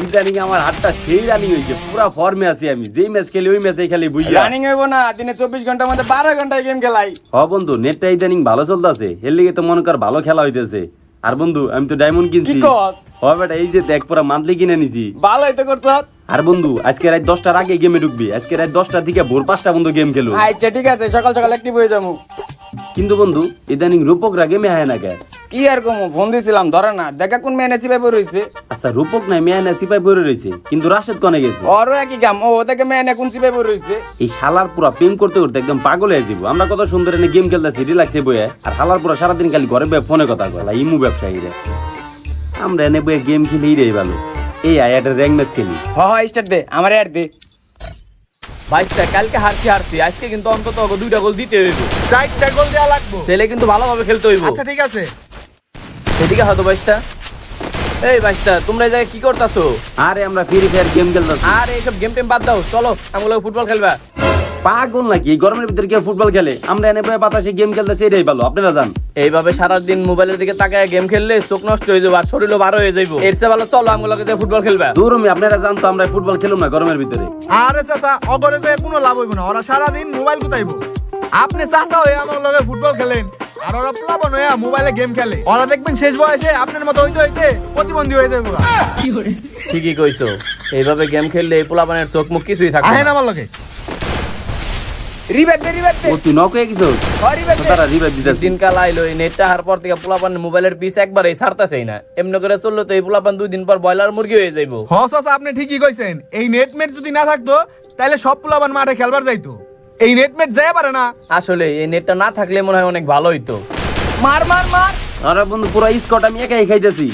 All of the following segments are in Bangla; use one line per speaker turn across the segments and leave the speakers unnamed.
ইদানিং আমার হাতটা সেই রানিং হয়েছে, পুরা ফর্মে আছি আমি। যেই ম্যাচ খেলি ওই ম্যাচে খালি বুঝিয়া
রানিং হইব না, দিনে 24 ঘন্টার মধ্যে 12 ঘন্টায় গেম খেলাই।
হ বন্ধু, নেটটা ইদানিং ভালো চলতেছে, এর লিগে তো মনে কর ভালো খেলা হইতেছে। আর বন্ধু আমি তো ডায়মন্ড কিনছি।
কি কস?
হ বেটা, এই যে দেখ পুরা মান্থলি কিনে নিছি।
ভালোই তো করছ।
আর বন্ধু আজকে রাত 10টার আগে গেমে ঢুকবি। আজকে রাত 10টা থেকে ভোর 5টা বন্ধু গেম খেলো।
আচ্ছা ঠিক আছে, সকাল সকাল অ্যাক্টিভ হয়ে যাবো।
কিন্তু বন্ধু ইদানিং রূপকরা গেমে আয় না কে?
কি আর কমু, ফোন দিছিলাম ধরে না। দেখা কোন মেয়ে নেছি পেপার হইছে।
আচ্ছা রূপক নাই মেয়ে না সিপাই পড়ে রয়েছে, কিন্তু রাশেদ কনে গেছে?
ওরও একই কাম, ও ওদেরকে মেয়ে না কোন পেপার হইছে।
এই শালার পুরা প্রেম করতে করতে একদম পাগল হয়ে যাবো। আমরা কত সুন্দর এনে গেম খেলতেছি রিল্যাক্সে বয়ে, আর শালার পুরা সারাদিন খালি ঘরে বয়ে ফোনে কথা কয়। ইমু ব্যবসায়ী রে, আমরা এনে বয়ে গেম খেলি রে ভালো। এই আয় একটা র্যাঙ্ক ম্যাচ খেলি।
স্টার্ট দে, আমার অ্যাড দে। ভাইস্তা কালকে হারছি, আজকে কিন্তু অন্তত 2টা গোল দিতে হইব।
4টা গোল দেওয়া লাগবে।
ছেলে কিন্তু ভালোভাবে খেলতে হইব।
আচ্ছা ঠিক আছে।
সেদিকে হয়তো ভাইস্তা। এই ভাইস্তা, তোমরা এই জায়গায় কি করতাছো?
আরে আমরা ফ্রি ফায়ার গেম খেলতেছি।
আর এইসব গেম টেম বাদ দাও, চলো আমগুলো ফুটবল খেলবা।
পাগল নাকি? এই গরমের ভিতরে কেউ ফুটবল খেলে? আমরা এনে বয়ে বাতাসে গেম খেলতেছি, এটাই ভালো। আপনারা জান
এইভাবে সারাদিন মোবাইলের দিকে তাকায় গেম খেললে চোখ নষ্ট হয়ে যাবে আর শরীরও ভালো হয়ে যাইব। এর চেয়ে ভালো চলো আমগুলোকে যে ফুটবল খেলবা।
দূরমি আপনারা জান তো আমরা ফুটবল খেলুম না গরমের ভিতরে।
আরে চাচা, অগরে কয়ে কোনো লাভ হইব না। ওরা সারাদিন মোবাইল গুতাইব। আপনি চাচা হয়ে আমার লগে ফুটবল খেলেন, আর ওরা প্লাবন হয়ে মোবাইলে গেম খেলে। ওরা দেখবেন শেষ বয়সে আপনার মতো হইতে হইতে প্রতিবন্ধী হয়ে যাবে।
ঠিকই কইছো, এইভাবে গেম খেললে এই পোলাপানের চোখ মুখ কিছুই থাকবে
আহেন
না।
আমার লগে।
রিভাইভ দে।
ও তুই নক হয়ে গেছিস? তারা রিভাইভ দিতেছে।
দিনকাল আইলো, এই নেটটা হার পর থেকে পোলাপান মোবাইলের পিস একবারেই ছাড়তাছেই না। এমনি করে চললে তো এই পোলাপান 2 দিন পর ব্রয়লার মুরগি হয়ে যাইবো।
হ চাচা, আপনি ঠিকই কইছেন। এই নেটমেট যদি না থাকতো তাহলে সব পোলাবান মাঠে খেলবার যাইতো। এই নেটমেট যায় পারে না।
আসলে এই নেটটা না থাকলে মনে হয় অনেক ভালো হইতো। মার।
আরে বন্ধু পুরো স্কট আমি একাই খাইতেছি।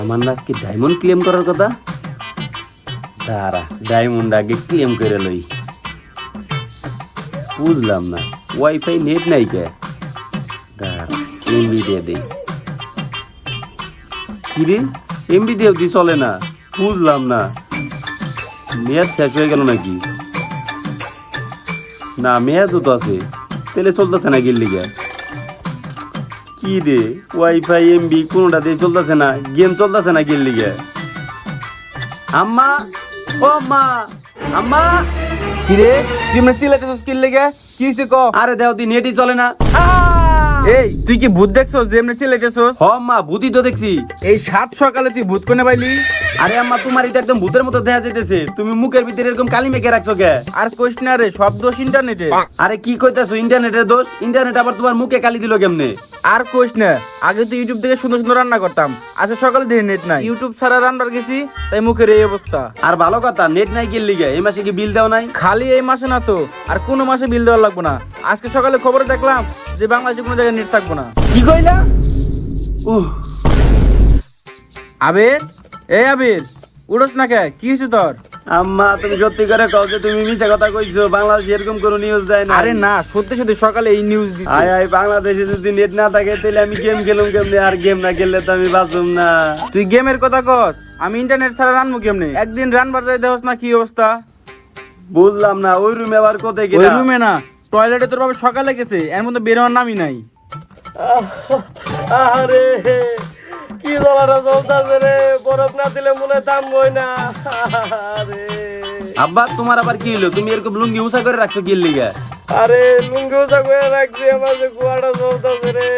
আমার না আজকে ডায়মন্ড ক্লেম করার কথা। দাঁড়া, ডায়মন্ড আগে ক্লেম করে লই। বুঝলাম না, ওয়াইফাই নেট নাই কে? দাঁড়া, এমবি দিয়ে দেই। কিরে এমবি দিয়ে দি চলে না? বুঝলাম না, মেয়াদ শেষ হয়ে গেল নাকি? না মেয়াদও তো আছে, তাহলে চলতেছে না গেল লিগে। কি রে, ওয়াইফাই এমবি কোনটা দিয়ে চলতেছে না, গেম চলতেছে না গেল লিগে। আম্মা, ও মা, আম্মা।
কিরে তুই এমনি চিল্লাইতেছিস কি লাগা? কি হইছে ক?
আরে দেও দি নেটই চলে না।
এই তুই কি ভূত দেখছস যে এমনি চিল্লাইতেছস?
হ মা, ভূতই তো দেখছি।
এই 7 সকালে তুই ভূত কোনে পাইলি?
আরে আম্মা, তোমার এটা একদম ভূতের মতো দেখা যাইতেছে। তুমি মুখের ভিতরে এরকম কালি মেখে রাখছো কে?
আর কইস না রে, সব দোষ ইন্টারনেটে।
আরে কি কইতাছো? ইন্টারনেটের দোষ? ইন্টারনেট আবার তোমার মুখে কালি দিল কেমনে?
আর কইস না, আগে তো ইউটিউব থেকে সুন্দর সুন্দর রান্না করতাম, আজকে সকালে দেখি নেট নাই। ইউটিউব ছাড়া রান্নার গেছি, তাই মুখের এই অবস্থা।
আর ভালো কথা, নেট নাই গেল লিগে। এই মাসে কি বিল দাও নাই?
খালি এই মাসে না তো, আর কোনো মাসে বিল দেওয়া লাগবে না। আজকে সকালে খবরে দেখলাম যে বাংলাদেশে কোনো জায়গায় নেট থাকবো না।
কি কইলা?
আবির, এই আবির, উড়স না কে? কি হয়েছে তোর?
আম্মা তুমি সত্যি করে কও যে তুমি মিথ্যা কথা কইছো? বাংলাদেশে এরকম কোনো নিউজ দেয় না।
আরে না, সত্যি সত্যি সকালে এই নিউজ দিছে।
আয় আয়, বাংলাদেশে যদি নেট না থাকে তাহলে আমি গেম খেলুম কেমনে? আর গেম না খেললে তো আমি বাঁচুম না।
তুই গেমের কথা কস, আমি ইন্টারনেট ছাড়া রানবো কেমনে? একদিন রানবার যাই দেখোস না কি অবস্থা।
বুঝলাম না, ওই রুমে আবার কোথায়
ওই
গেলা?
রুমে না, টয়লেটে তোর বাবা সকালে গেছে, এর মধ্যে বের হওয়ার নামই নাই।
আরে কি বলার চলতেছে রে, বরফ না দিলে মনে থামবই না। আরে আব্বা, তোমার আবার কি হলো? তুমি এরকম লুঙ্গি উঁচা করে রাখছো কি লিগা?
আরে লুঙ্গি উঁচা করে রাখছি, আমার যে কুয়াটা চলতেছে রে।